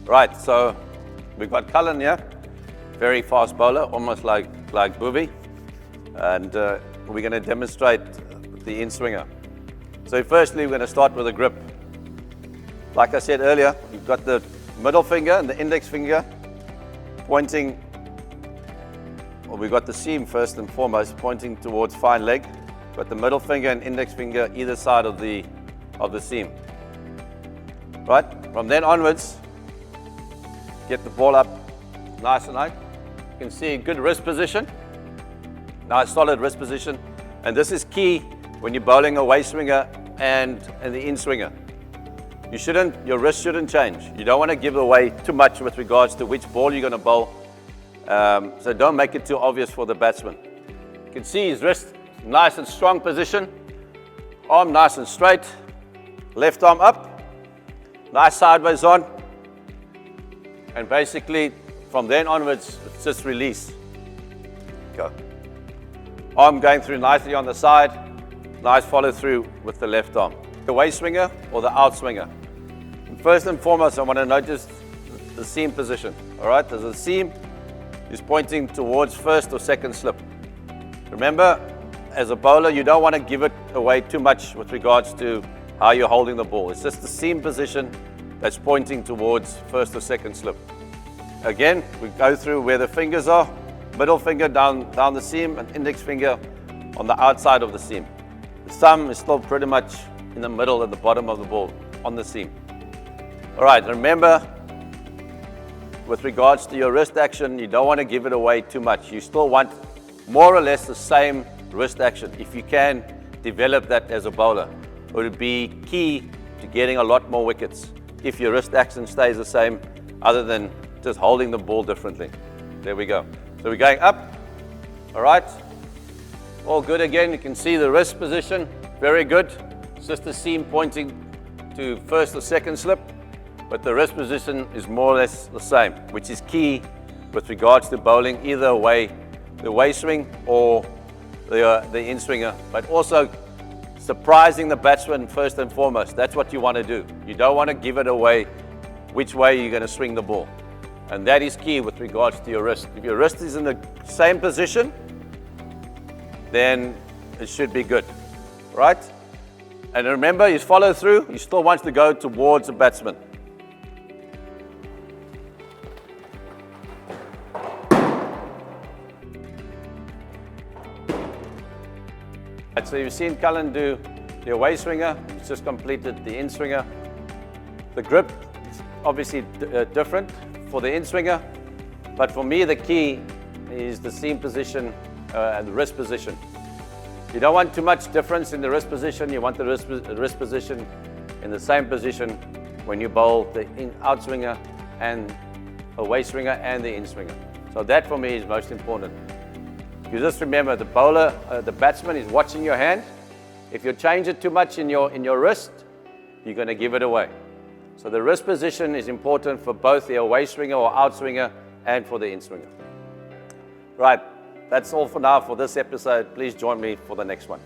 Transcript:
Right, so we've got Cullen here, very fast bowler, almost like Boovie, and we're going to demonstrate the in-swinger. So firstly, we're going to start with a grip. Like I said earlier, you've got the middle finger and the index finger pointing, well, we've got the seam first and foremost pointing towards fine leg. Got the middle finger and index finger either side of the seam. Right, from then onwards, get the ball up nice and high. You can see good wrist position, nice solid wrist position. And this is key when you're bowling a waist swinger and the in-swinger. Your wrist shouldn't change. You don't want to give away too much with regards to which ball you're going to bowl. So don't make it too obvious for the batsman. You can see his wrist, nice and strong position. Arm nice and straight. Left arm up. Nice sideways on. And basically, from then onwards, it's just release. Go. Arm going through nicely on the side. Nice follow through with the left arm. The waist swinger or the out swinger. And first and foremost, I want to notice the seam position. All right, there's a seam is pointing towards first or second slip. Remember, as a bowler, you don't want to give it away too much with regards to how you're holding the ball. It's just the seam position that's pointing towards first or second slip. Again, we go through where the fingers are, middle finger down the seam and index finger on the outside of the seam. The thumb is still pretty much in the middle at the bottom of the ball on the seam. All right, remember, with regards to your wrist action, you don't want to give it away too much. You still want more or less the same wrist action. If you can develop that as a bowler, it would be key to getting a lot more wickets if your wrist action stays the same, other than just holding the ball differently. There we go. So we're going up. All right. All good again. You can see the wrist position. Very good. It's just the seam pointing to first or second slip, but the wrist position is more or less the same, which is key with regards to bowling either way, the waist swing or the in-swinger, but also surprising the batsman first and foremost. That's what you want to do. You don't want to give it away which way you're going to swing the ball. And that is key with regards to your wrist. If your wrist is in the same position, then it should be good, right? And remember, you follow through, you still want to go towards the batsman. So you've seen Cullen do the away swinger. He's just completed the in-swinger. The grip is obviously different for the in-swinger, but for me the key is the seam position and the wrist position. You don't want too much difference in the wrist position. You want the wrist position in the same position when you bowl the out swinger and away swinger and the in-swinger. So that for me is most important. You just remember, the bowler, the batsman is watching your hand. If you change it too much in your wrist, you're going to give it away. So the wrist position is important for both the away swinger or out swinger and for the in-swinger. Right, that's all for now for this episode. Please join me for the next one.